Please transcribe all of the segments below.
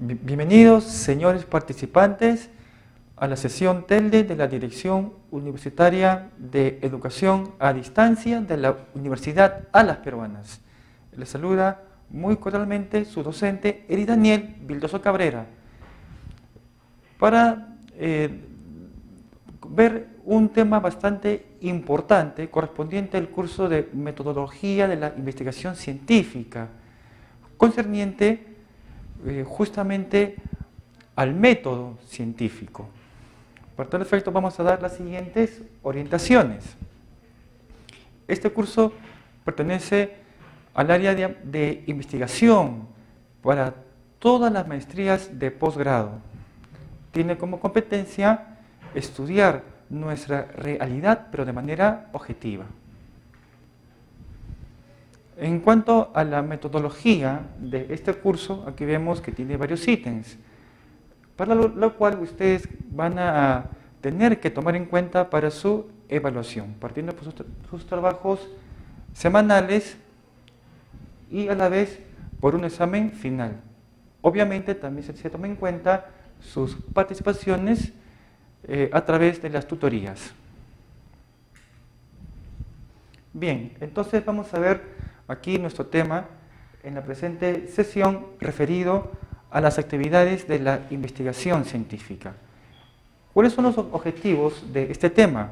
Bienvenidos, señores participantes, a la sesión TELDE de la Dirección Universitaria de Educación a Distancia de la Universidad Alas Peruanas. Les saluda muy cordialmente su docente, Eri Daniel Vildoso Cabrera, para ver un tema bastante importante correspondiente al curso de Metodología de la Investigación Científica, concerniente justamente al método científico. Por tal efecto vamos a dar las siguientes orientaciones. Este curso pertenece al área de investigación para todas las maestrías de posgrado. Tiene como competencia estudiar nuestra realidad, pero de manera objetiva. En cuanto a la metodología de este curso, aquí vemos que tiene varios ítems, para lo cual ustedes van a tener que tomar en cuenta para su evaluación, partiendo por sus trabajos semanales y a la vez por un examen final. Obviamente también se toma en cuenta sus participaciones a través de las tutorías. Bien, entonces vamos a ver aquí nuestro tema en la presente sesión referido a las actividades de la investigación científica. ¿Cuáles son los objetivos de este tema?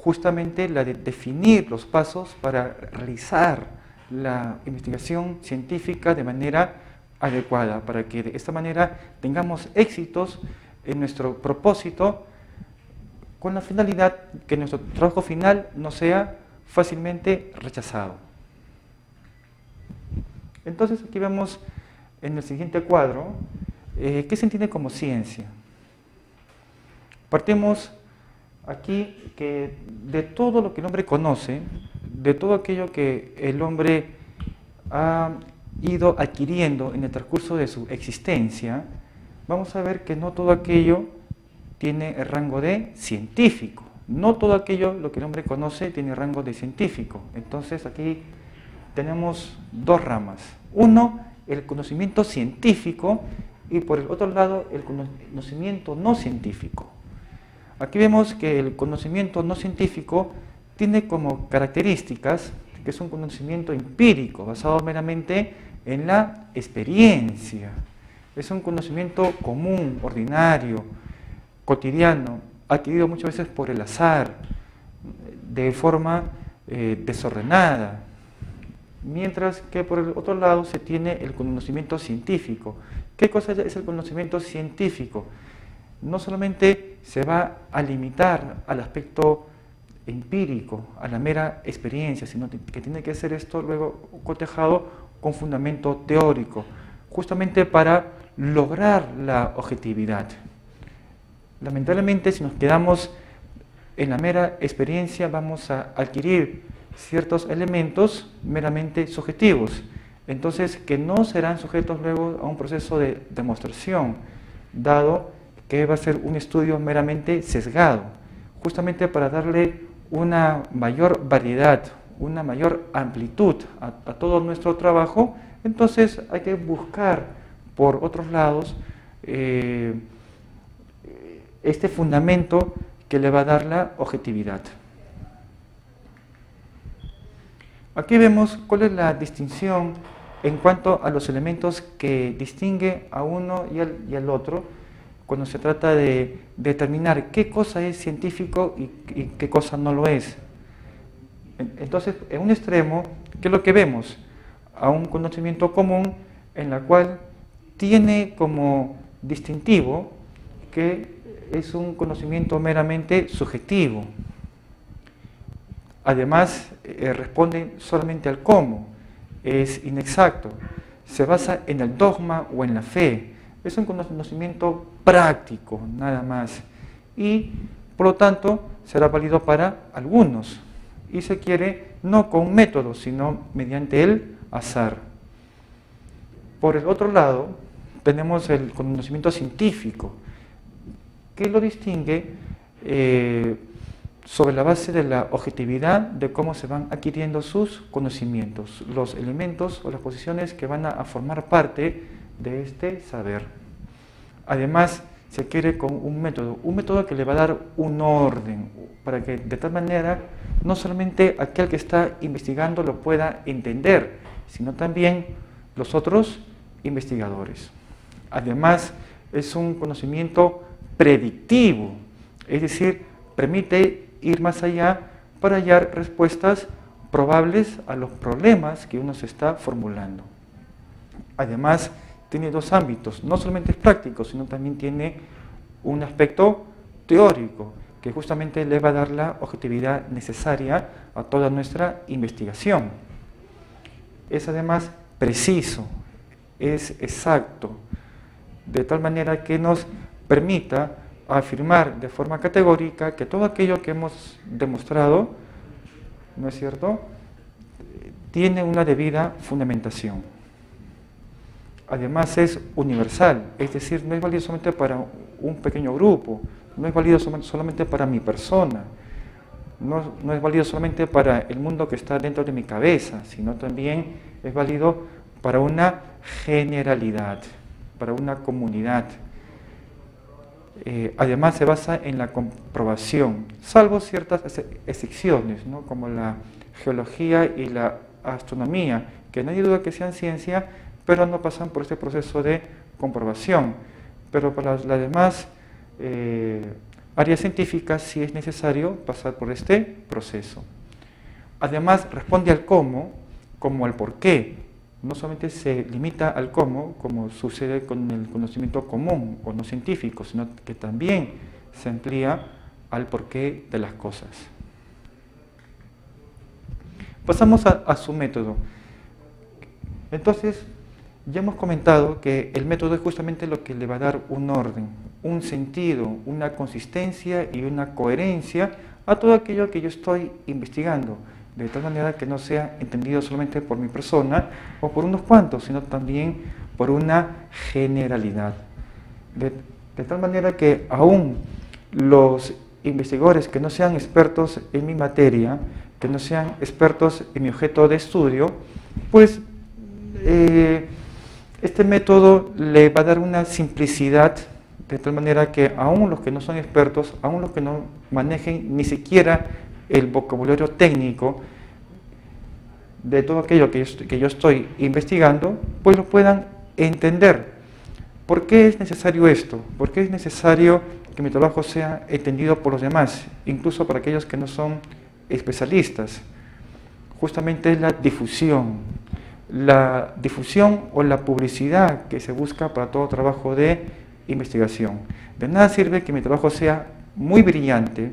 Justamente la de definir los pasos para realizar la investigación científica de manera adecuada, para que de esta manera tengamos éxitos en nuestro propósito, con la finalidad que nuestro trabajo final no sea fácilmente rechazado. Entonces aquí vemos en el siguiente cuadro qué se entiende como ciencia. Partimos aquí que de todo lo que el hombre conoce, de todo aquello que el hombre ha ido adquiriendo en el transcurso de su existencia, vamos a ver que no todo aquello tiene el rango de científico. No todo aquello lo que el hombre conoce tiene rango de científico. Entonces aquí tenemos dos ramas. Uno, el conocimiento científico, y por el otro lado, el conocimiento no científico. Aquí vemos que el conocimiento no científico tiene como características que es un conocimiento empírico, basado meramente en la experiencia. Es un conocimiento común, ordinario, cotidiano, adquirido muchas veces por el azar, de forma desordenada. Mientras que por el otro lado se tiene el conocimiento científico. ¿Qué cosa es el conocimiento científico? No solamente se va a limitar al aspecto empírico, a la mera experiencia, sino que tiene que ser esto luego cotejado con fundamento teórico, justamente para lograr la objetividad. Lamentablemente, si nos quedamos en la mera experiencia, vamos a adquirir ciertos elementos meramente subjetivos, entonces que no serán sujetos luego a un proceso de demostración, dado que va a ser un estudio meramente sesgado, justamente para darle una mayor variedad, una mayor amplitud a todo nuestro trabajo. Entonces hay que buscar por otros lados este fundamento que le va a dar la objetividad. Aquí vemos cuál es la distinción en cuanto a los elementos que distingue a uno y al otro cuando se trata de determinar qué cosa es científico y qué cosa no lo es. Entonces, en un extremo, ¿qué es lo que vemos? A un conocimiento común en la cual tiene como distintivo que es un conocimiento meramente subjetivo. Además, responde solamente al cómo, es inexacto, se basa en el dogma o en la fe, es un conocimiento práctico, nada más, y por lo tanto será válido para algunos, y se quiere no con método, sino mediante el azar. Por el otro lado, tenemos el conocimiento científico, que lo distingue sobre la base de la objetividad de cómo se van adquiriendo sus conocimientos, los elementos o las posiciones que van a formar parte de este saber. Además, se adquiere con un método que le va a dar un orden, para que de tal manera no solamente aquel que está investigando lo pueda entender, sino también los otros investigadores. Además, es un conocimiento predictivo, es decir, permite ir más allá para hallar respuestas probables a los problemas que uno se está formulando. Además, tiene dos ámbitos, no solamente es práctico, sino también tiene un aspecto teórico, que justamente le va a dar la objetividad necesaria a toda nuestra investigación. Es además preciso, es exacto, de tal manera que nos permita afirmar de forma categórica que todo aquello que hemos demostrado, ¿no es cierto?, tiene una debida fundamentación. Además es universal, es decir, no es válido solamente para un pequeño grupo, no es válido solamente para mi persona, no es válido solamente para el mundo que está dentro de mi cabeza, sino también es válido para una generalidad, para una comunidad. Además se basa en la comprobación, salvo ciertas excepciones, ¿no?, como la geología y la astronomía, que nadie duda que sean ciencia, pero no pasan por este proceso de comprobación. Pero para las demás áreas científicas sí es necesario pasar por este proceso. Además responde al cómo como al por qué. No solamente se limita al cómo, como sucede con el conocimiento común o no científico, sino que también se amplía al porqué de las cosas. Pasamos a su método. Entonces, ya hemos comentado que el método es justamente lo que le va a dar un orden, un sentido, una consistencia y una coherencia a todo aquello que yo estoy investigando, de tal manera que no sea entendido solamente por mi persona o por unos cuantos, sino también por una generalidad. De tal manera que aún los investigadores que no sean expertos en mi materia, que no sean expertos en mi objeto de estudio, pues este método le va a dar una simplicidad, de tal manera que aún los que no son expertos, aún los que no manejen ni siquiera el vocabulario técnico de todo aquello que yo estoy investigando, pues lo puedan entender. ¿Por qué es necesario esto? ¿Por qué es necesario que mi trabajo sea entendido por los demás, incluso para aquellos que no son especialistas? Justamente es la difusión o la publicidad que se busca para todo trabajo de investigación. De nada sirve que mi trabajo sea muy brillante,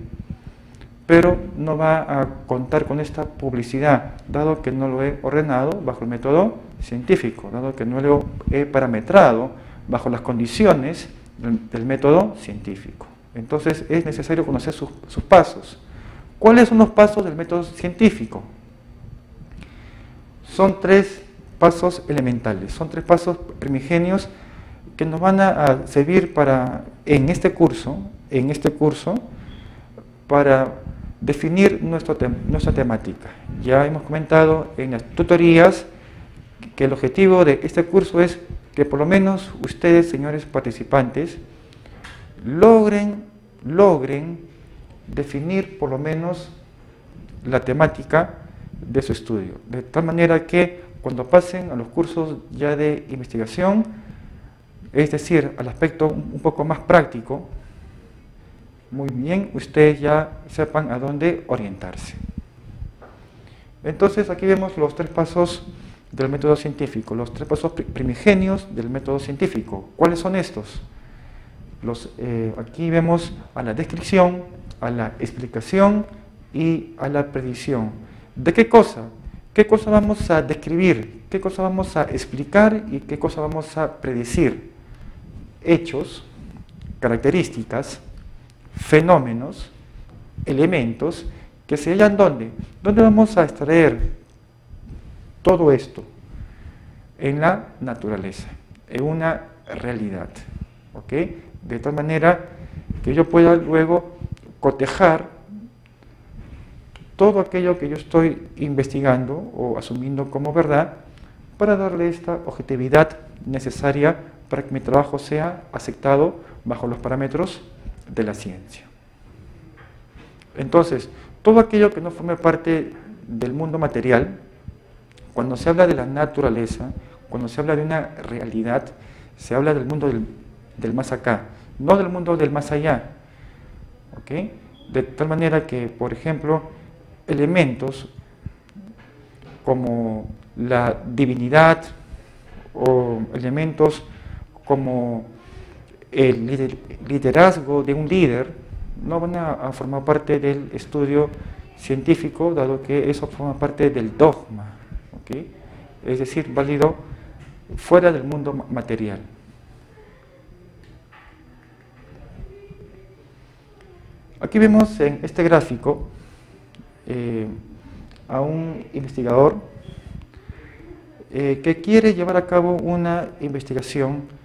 pero no va a contar con esta publicidad, dado que no lo he ordenado bajo el método científico, dado que no lo he parametrado bajo las condiciones del método científico. Entonces es necesario conocer sus pasos. ¿Cuáles son los pasos del método científico? Son tres pasos elementales, son tres pasos primigenios que nos van a servir para, en este curso, para definir nuestra temática. Ya hemos comentado en las tutorías que el objetivo de este curso es que por lo menos ustedes, señores participantes, logren definir por lo menos la temática de su estudio, de tal manera que cuando pasen a los cursos ya de investigación, es decir, al aspecto un poco más práctico, muy bien, ustedes ya sepan a dónde orientarse. Entonces aquí vemos los tres pasos del método científico, los tres pasos primigenios del método científico. ¿Cuáles son estos? Aquí vemos a la descripción, a la explicación y a la predicción. ¿De qué cosa? ¿Qué cosa vamos a describir? ¿Qué cosa vamos a explicar? ¿Y qué cosa vamos a predecir? Hechos, características, fenómenos, elementos que se hallan ¿dónde? ¿Dónde vamos a extraer todo esto? En la naturaleza, en una realidad, ¿ok? De tal manera que yo pueda luego cotejar todo aquello que yo estoy investigando o asumiendo como verdad para darle esta objetividad necesaria para que mi trabajo sea aceptado bajo los parámetros de la ciencia. Entonces, todo aquello que no forme parte del mundo material, cuando se habla de la naturaleza, cuando se habla de una realidad, se habla del mundo del más acá, no del mundo del más allá. ¿Okay? De tal manera que, por ejemplo, elementos como la divinidad o elementos como el liderazgo de un líder no van a formar parte del estudio científico, dado que eso forma parte del dogma, ¿okay? Es decir, válido fuera del mundo material. Aquí vemos en este gráfico a un investigador que quiere llevar a cabo una investigación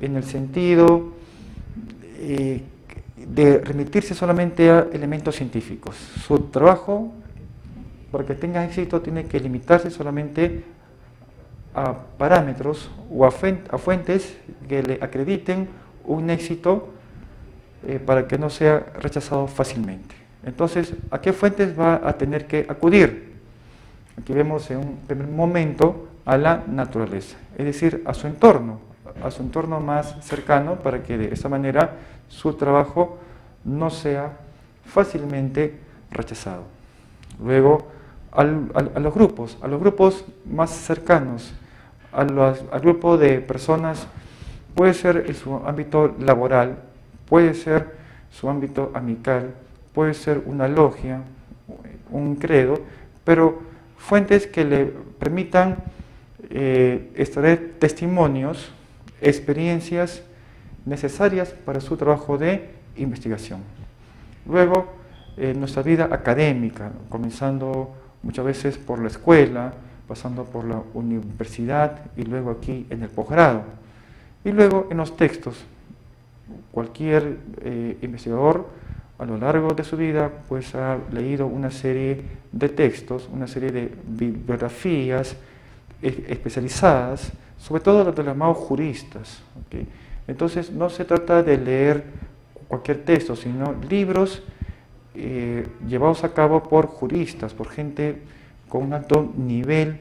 en el sentido de remitirse solamente a elementos científicos. Su trabajo, para que tenga éxito, tiene que limitarse solamente a parámetros o a fuentes que le acrediten un éxito para que no sea rechazado fácilmente. Entonces, ¿a qué fuentes va a tener que acudir? Aquí vemos en un primer momento a la naturaleza, es decir, a su entorno más cercano, para que de esa manera su trabajo no sea fácilmente rechazado. Luego, a los grupos más cercanos, al grupo de personas, puede ser en su ámbito laboral, puede ser su ámbito amical, puede ser una logia, un credo, pero fuentes que le permitan extraer testimonios, experiencias necesarias para su trabajo de investigación. Luego, nuestra vida académica, comenzando muchas veces por la escuela, pasando por la universidad y luego aquí en el posgrado. Y luego en los textos. Cualquier investigador a lo largo de su vida pues ha leído una serie de textos, una serie de bibliografías especializadas, sobre todo los de los llamados juristas. ¿Okay? Entonces no se trata de leer cualquier texto, sino libros llevados a cabo por juristas, por gente con un alto nivel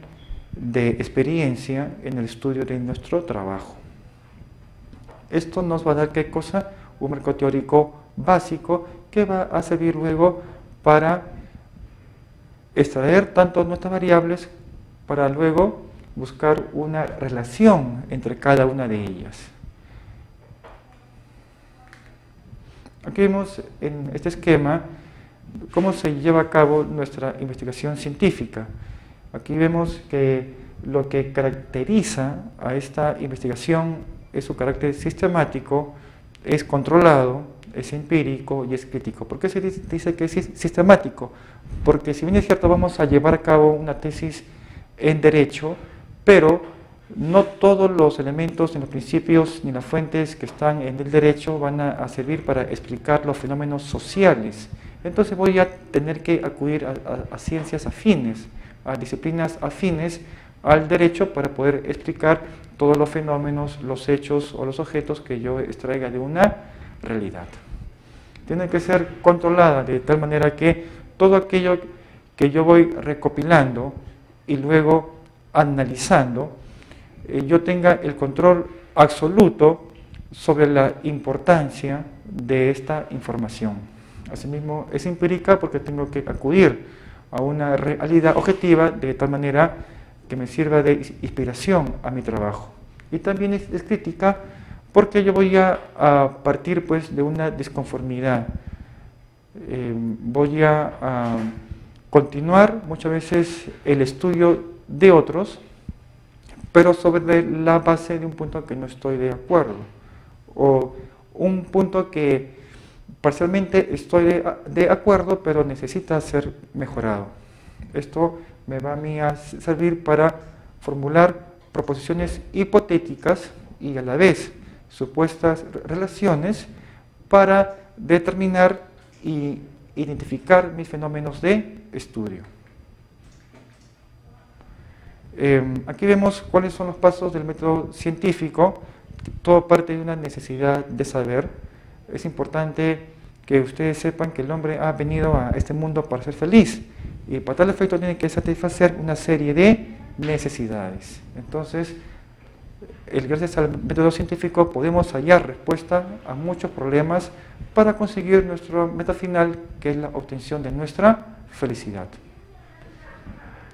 de experiencia en el estudio de nuestro trabajo. Esto nos va a dar, ¿qué cosa? Un marco teórico básico que va a servir luego para extraer tanto nuestras variables, para luego buscar una relación entre cada una de ellas. Aquí vemos en este esquema cómo se lleva a cabo nuestra investigación científica. Aquí vemos que lo que caracteriza a esta investigación es su carácter sistemático, es controlado, es empírico y es crítico. ¿Por qué se dice que es sistemático? Porque si bien es cierto, vamos a llevar a cabo una tesis en derecho, pero no todos los elementos, ni los principios, ni las fuentes que están en el derecho van a servir para explicar los fenómenos sociales. Entonces voy a tener que acudir a ciencias afines, a disciplinas afines al derecho para poder explicar todos los fenómenos, los hechos o los objetos que yo extraiga de una realidad. Tiene que ser controlada de tal manera que todo aquello que yo voy recopilando y luego analizando, yo tenga el control absoluto sobre la importancia de esta información. Asimismo, es empírica porque tengo que acudir a una realidad objetiva de tal manera que me sirva de inspiración a mi trabajo. Y también es crítica porque yo voy a partir pues de una disconformidad. Voy a continuar muchas veces el estudio de otros, pero sobre la base de un punto que no estoy de acuerdo, o un punto que parcialmente estoy de acuerdo, pero necesita ser mejorado. Esto me va a mí a servir para formular proposiciones hipotéticas y a la vez supuestas relaciones para determinar y identificar mis fenómenos de estudio. Aquí vemos cuáles son los pasos del método científico todo parte de una necesidad de saber. Es importante que ustedes sepan que el hombre ha venido a este mundo para ser feliz y para tal efecto tiene que satisfacer una serie de necesidades. Entonces, gracias al método científico podemos hallar respuesta a muchos problemas para conseguir nuestra meta final, que es la obtención de nuestra felicidad.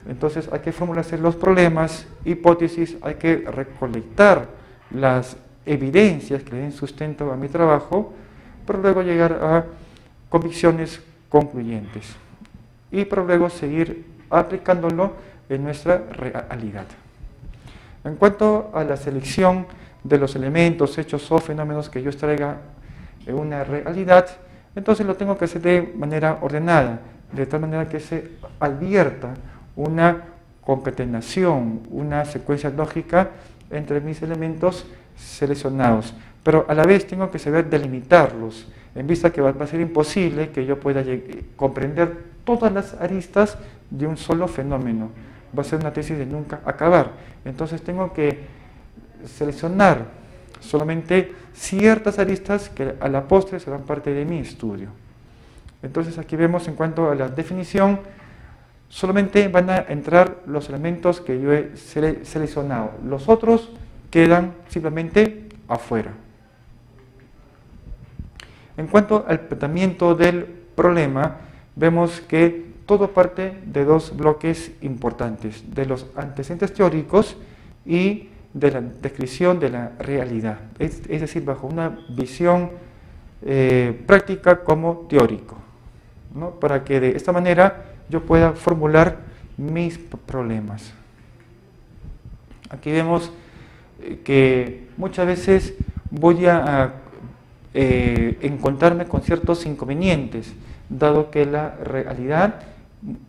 Entonces hay que formularse los problemas, hipótesis, hay que recolectar las evidencias que le den sustento a mi trabajo, para luego llegar a convicciones concluyentes y para luego seguir aplicándolo en nuestra realidad. En cuanto a la selección de los elementos, hechos o fenómenos que yo extraiga en una realidad, entonces lo tengo que hacer de manera ordenada, de tal manera que se advierta una concatenación, una secuencia lógica entre mis elementos seleccionados, pero a la vez tengo que saber delimitarlos, en vista que va a ser imposible que yo pueda comprender todas las aristas de un solo fenómeno. Va a ser una tesis de nunca acabar. Entonces tengo que seleccionar solamente ciertas aristas que a la postre serán parte de mi estudio. Entonces aquí vemos en cuanto a la definición, solamente van a entrar los elementos que yo he seleccionado. Los otros quedan simplemente afuera. En cuanto al planteamiento del problema, vemos que todo parte de dos bloques importantes, de los antecedentes teóricos y de la descripción de la realidad, es decir, bajo una visión práctica como teórico, ¿no? Para que de esta manera yo pueda formular mis problemas. Aquí vemos que muchas veces voy a encontrarme con ciertos inconvenientes, dado que la realidad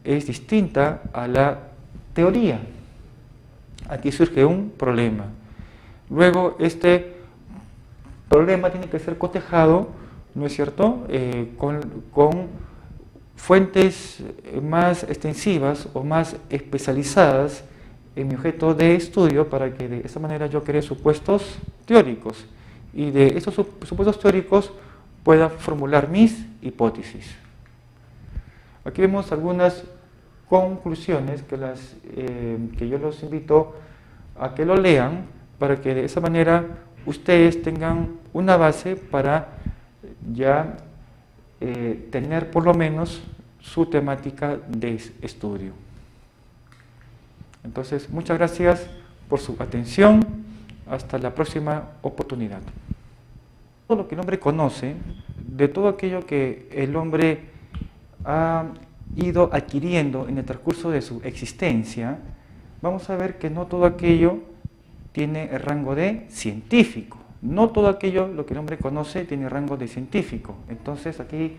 es distinta a la teoría. Aquí surge un problema. Luego este problema tiene que ser cotejado, ¿no es cierto?, con fuentes más extensivas o más especializadas en mi objeto de estudio, para que de esa manera yo cree supuestos teóricos y de esos supuestos teóricos pueda formular mis hipótesis. Aquí vemos algunas conclusiones que yo los invito a que lo lean, para que de esa manera ustedes tengan una base para ya tener por lo menos su temática de estudio. Entonces, muchas gracias por su atención. Hasta la próxima oportunidad. Todo lo que el hombre conoce, de todo aquello que el hombre ha ido adquiriendo en el transcurso de su existencia, vamos a ver que no todo aquello tiene el rango de científico. No todo aquello lo que el hombre conoce tiene rango de científico. Entonces aquí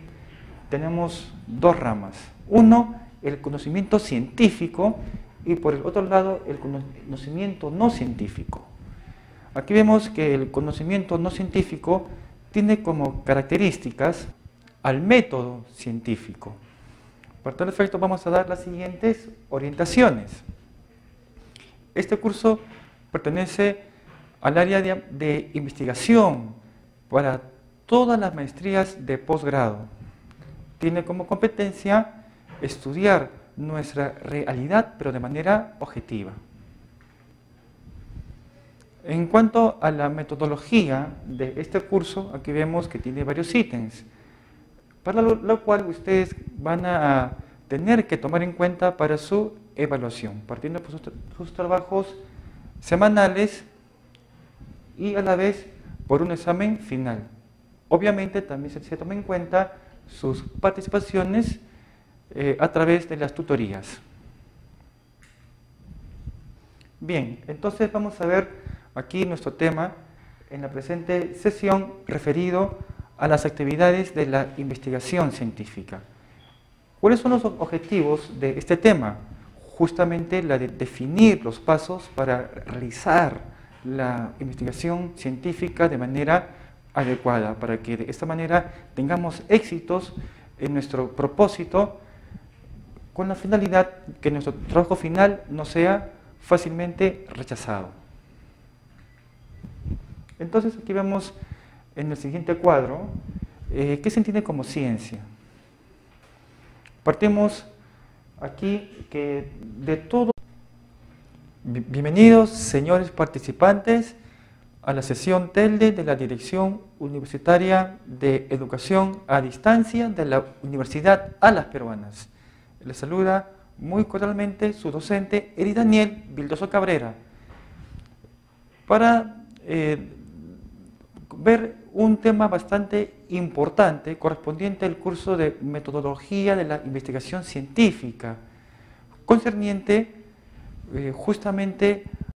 tenemos dos ramas. Uno, el conocimiento científico, y por el otro lado, el conocimiento no científico. Aquí vemos que el conocimiento no científico tiene como características al método científico. Por tal efecto vamos a dar las siguientes orientaciones. Este curso pertenece al área de investigación para todas las maestrías de posgrado. Tiene como competencia estudiar nuestra realidad, pero de manera objetiva. En cuanto a la metodología de este curso, aquí vemos que tiene varios ítems, para lo cual ustedes van a tener que tomar en cuenta para su evaluación, partiendo por sus trabajos semanales y a la vez por un examen final. Obviamente también se toma en cuenta sus participaciones a través de las tutorías. Bien, entonces vamos a ver aquí nuestro tema en la presente sesión referido a las actividades de la investigación científica. ¿Cuáles son los objetivos de este tema? Justamente la de definir los pasos para realizar la investigación científica de manera adecuada, para que de esta manera tengamos éxitos en nuestro propósito, con la finalidad que nuestro trabajo final no sea fácilmente rechazado. Entonces aquí vemos en el siguiente cuadro qué se entiende como ciencia. Partimos aquí que de todo. Bienvenidos, señores participantes, a la sesión TELDE de la Dirección Universitaria de Educación a Distancia de la Universidad Alas Peruanas. Les saluda muy cordialmente su docente Eri Daniel Vildoso Cabrera para ver un tema bastante importante correspondiente al curso de Metodología de la Investigación Científica, concerniente justamente